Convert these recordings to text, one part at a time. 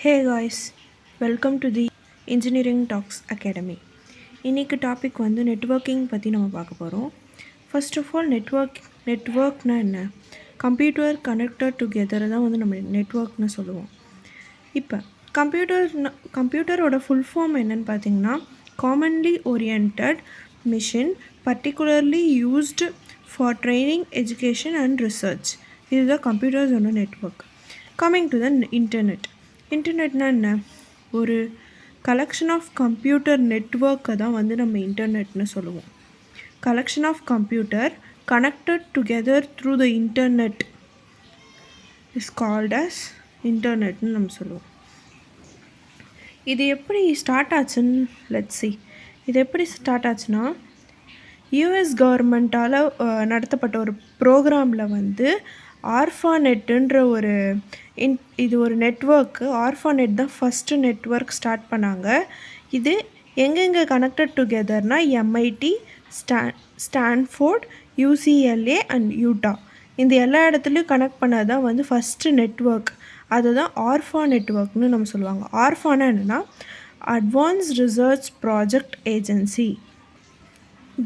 Hey guys, welcome to the Engineering Talks Academy. இன்னைக்கு topic வந்து networking பற்றி நம்ம பார்க்க போகிறோம். ஃபர்ஸ்ட் ஆஃப் ஆல் நெட்வொர்க்னா என்ன? கம்ப்யூட்டர் கனெக்டட் டுகெதர் தான் வந்து நம்ம நெட்வொர்க்னு சொல்லுவோம். இப்போ கம்ப்யூட்டரோட ஃபுல் ஃபார்ம் என்னன்னு பார்த்தீங்கன்னா commonly oriented machine particularly used for training education and research. இதுதான் கம்ப்யூட்டர்ஸோட நெட்வொர்க். கம்மிங் டு த இன்டர்நெட்னா என்ன? ஒரு கலெக்ஷன் ஆஃப் கம்ப்யூட்டர் நெட்வொர்க்கை தான் வந்து நம்ம இன்டர்நெட்னு சொல்லுவோம். Collection of computer connected together through the internet is called as இன்டர்நெட்னு நம்ம சொல்லுவோம். இது எப்படி ஸ்டார்ட் ஆச்சுன்னு லெட்ஸ் see. இது எப்படி ஸ்டார்ட் ஆச்சுன்னா யூஎஸ் கவர்மெண்ட்டால் நடத்தப்பட்ட ஒரு ப்ரோக்ராமில் வந்து ஆர்ஃபாநெட்டுன்ற இது ஒரு நெட்வொர்க்கு. ஆர்ஃபாநெட் தான் ஃபஸ்ட்டு நெட்வொர்க் ஸ்டார்ட் பண்ணாங்க. இது எங்கெங்கே கனெக்டட் டுகெதர்னா MIT, Stanford, UCLA and Utah, இந்த எல்லா இடத்துலையும் கனெக்ட் பண்ணது தான் வந்து ஃபஸ்ட்டு நெட்வொர்க். அதுதான் ஆர்ஃபா நெட்வொர்க்னு நம்ம சொல்லுவாங்க. ஆர்ஃபானா என்னென்னா advanced research project agency.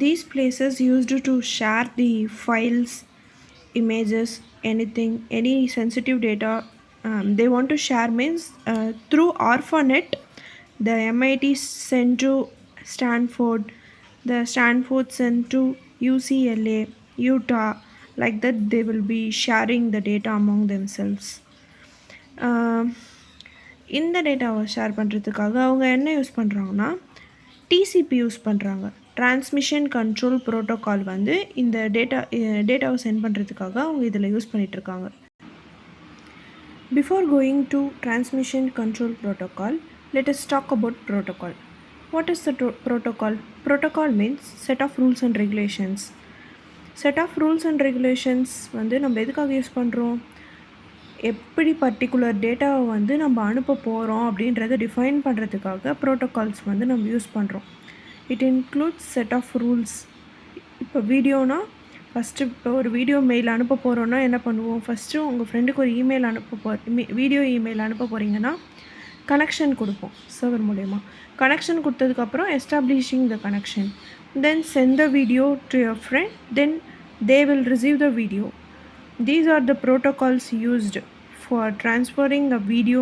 These places used to share the files, images, anything, any sensitive data they want to share means through ARPANET. The MIT sent to Stanford, the Stanford sent to UCLA, Utah, like that they will be sharing the data among themselves. இந்த டேட்டாவை share பண்ணுறதுக்காக அவங்க என்ன use பண்ணுறாங்கன்னா TCP use பண்ணுறாங்க. Transmission control protocol வந்து இந்த டேட்டாவை சென்ட் பண்ணுறதுக்காக அவங்க இதில் யூஸ் பண்ணிகிட்ருக்காங்க. Before going to transmission control protocol, let us talk about protocol. What is the protocol? Protocol means set of rules and regulations. Set of rules and regulations வந்து நம்ம எதுக்காக யூஸ் பண்ணுறோம்? எப்படி பர்டிகுலர் டேட்டாவை வந்து நம்ம அனுப்ப போகிறோம் அப்படின்றத டிஃபைன் பண்ணுறதுக்காக ப்ரோட்டோகால்ஸ் வந்து நம்ம யூஸ் பண்ணுறோம். It includes set of rules. இப்போ வீடியோனா ஃபஸ்ட்டு இப்போ ஒரு வீடியோ மெயில் அனுப்ப போகிறோன்னா என்ன பண்ணுவோம்? ஃபஸ்ட்டு உங்கள் ஃப்ரெண்டுக்கு ஒரு இமெயில் வீடியோ இமெயில் அனுப்ப போகிறீங்கன்னா கனெக்ஷன் கொடுப்போம் சர்வர் மூலயமா. கனெக்ஷன் கொடுத்ததுக்கப்புறம் establishing the connection, then send the video to your friend, then they will receive the video. These are the protocols used for transferring a video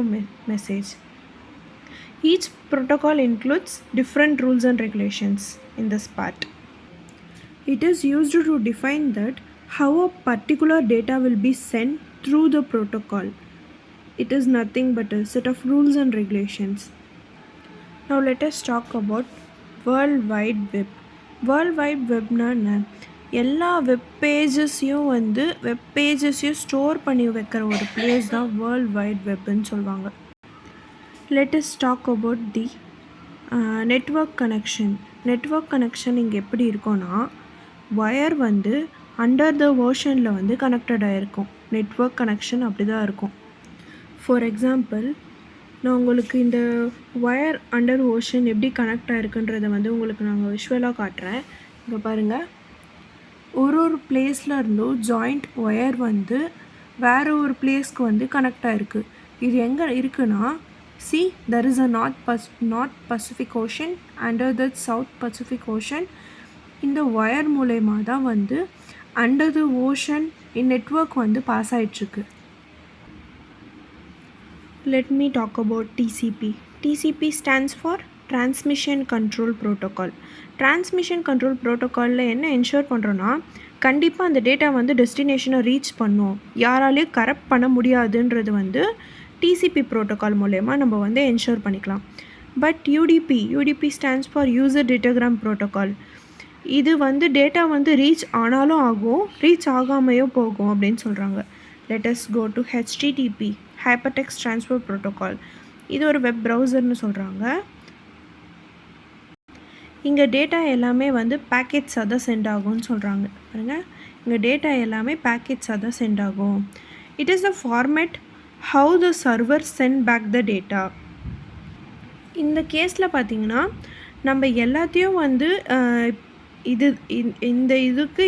message. Each protocol includes different rules and regulations in this part. It is used to define that how a particular data will be sent through the protocol. It is nothing but a set of rules and regulations. Now let us talk about World Wide Web. World Wide Web na எல்லா web பேஜஸையும் store பண்ணி வைக்கிற ஒரு place தான் world wide வெப்னு சொல்லுவாங்க. Let us talk about the network connection. Network connection இங்கே எப்படி இருக்கும்னா ஒயர் வந்து அண்டர் த ஓஷனில் வந்து கனெக்டட் ஆகிருக்கும். நெட்வொர்க் கனெக்ஷன் அப்படி தான் இருக்கும். ஃபார் எக்ஸாம்பிள், நான் உங்களுக்கு இந்த ஒயர் அண்டர் ஓஷன் எப்படி கனெக்ட் ஆகிருக்குன்றதை வந்து உங்களுக்கு நாங்கள் விஷுவலாக காட்டுறேன். இங்கே பாருங்கள், ஒரு பிளேஸில் இருந்தும் ஜாயிண்ட் ஒயர் வந்து வேறு ஒரு பிளேஸ்க்கு வந்து கனெக்ட் ஆகிருக்கு. இது எங்கே இருக்குன்னா there is a North Pacific Ocean, under that South Pacific Ocean. இந்த ஒயர் மூலயமா தான் வந்து அண்டர் த ஓஷன் நெட்வொர்க் வந்து பாஸ் ஆகிட்டுருக்கு. Let me talk about TCP. TCP stands for Transmission Control Protocol. Transmission Control Protocolல என்ன என்ஷூர் பண்ணுறோன்னா கண்டிப்பாக அந்த டேட்டா வந்து டெஸ்டினேஷனை ரீச் பண்ணும், யாராலையும் கரப்ட் பண்ண முடியாதுன்றது வந்து டிசிபி ப்ரோட்டோக்கால் மூலயமா நம்ம வந்து என்ஷூர் பண்ணிக்கலாம். But UDP stands for user datagram protocol. இது வந்து டேட்டா வந்து ரீச் ஆனாலும் ஆகும், ரீச் ஆகாமையோ போகும் அப்படின்னு சொல்கிறாங்க. Let us go to HTTP, hypertext transfer protocol. இது ஒரு வெப் ப்ரௌசர்னு சொல்கிறாங்க. இங்கே டேட்டா எல்லாமே வந்து பேக்கெட்ஸாக தான் சென்ட் ஆகும்னு சொல்கிறாங்க. பாருங்கள், இங்கே டேட்டா எல்லாமே பேக்கெட்ஸாக தான் சென்ட் ஆகும். It is the format how the server send back the data. இந்த கேஸில் பார்த்திங்கன்னா நம்ம எல்லாத்தையும் வந்து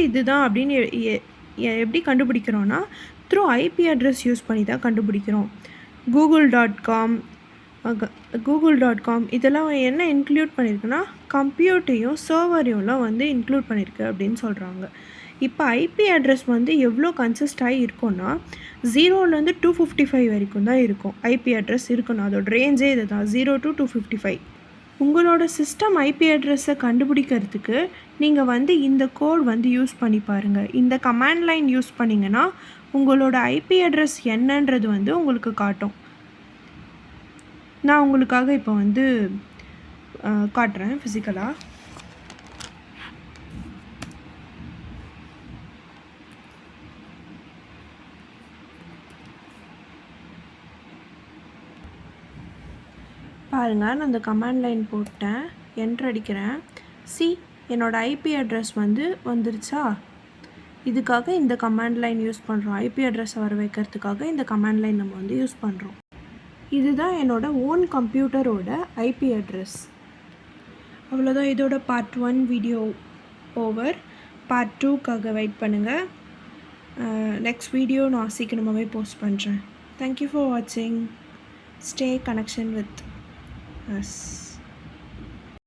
இதுதான் அப்படின்னு எப்படி கண்டுபிடிக்கிறோன்னா த்ரூ ஐபி அட்ரஸ் யூஸ் பண்ணி தான் கண்டுபிடிக்கிறோம். google.com, google.com இதெல்லாம் என்ன இன்க்ளூட் பண்ணியிருக்குன்னா கம்ப்யூட்டரையும் சர்வரையும்லாம் வந்து இன்க்ளூட் பண்ணியிருக்கு அப்படின்னு சொல்கிறாங்க. இப்போ ஐபி அட்ரஸ் வந்து எவ்வளோ கன்சிஸ்ட் ஆகி இருக்கும்னா 0லேருந்து 255 வரைக்கும் தான் இருக்கும். ஐபி அட்ரஸ் இருக்கணும், அதோட ரேஞ்சே இது தான் 0 to 255. உங்களோட சிஸ்டம் ஐபி அட்ரஸை கண்டுபிடிக்கிறதுக்கு நீங்கள் வந்து இந்த கோட் வந்து யூஸ் பண்ணி பாருங்கள். இந்த கமாண்ட் லைன் யூஸ் பண்ணிங்கன்னா உங்களோட ஐபி அட்ரஸ் என்னன்றது வந்து உங்களுக்கு காட்டும். நான் உங்களுக்காக இப்போ வந்து காட்டுறேன் ஃபிசிக்கலாக. பாருங்கள், நான் அந்த கமாண்ட் லைன் போட்டேன், என்ட்ரு அடிக்கிறேன். என்னோடய ஐபி அட்ரஸ் வந்து வந்துருச்சா? இதுக்காக இந்த கமாண்ட் லைன் யூஸ் பண்ணுறோம். ஐபி அட்ரஸை வர வைக்கிறதுக்காக இந்த கமாண்ட் லைன் நம்ம வந்து யூஸ் பண்ணுறோம். இதுதான் என்னோடய ஓன் கம்ப்யூட்டரோட ஐபி அட்ரஸ். அவ்வளோதான், இதோட பார்ட் 1 வீடியோ ஓவர். பார்ட் 2க்காக வெயிட் பண்ணுங்கள். நெக்ஸ்ட் வீடியோ நான் சீக்கிரமாகவே போஸ்ட் பண்ணுறேன். தேங்க்யூ ஃபார் வாட்சிங். Stay connection with us.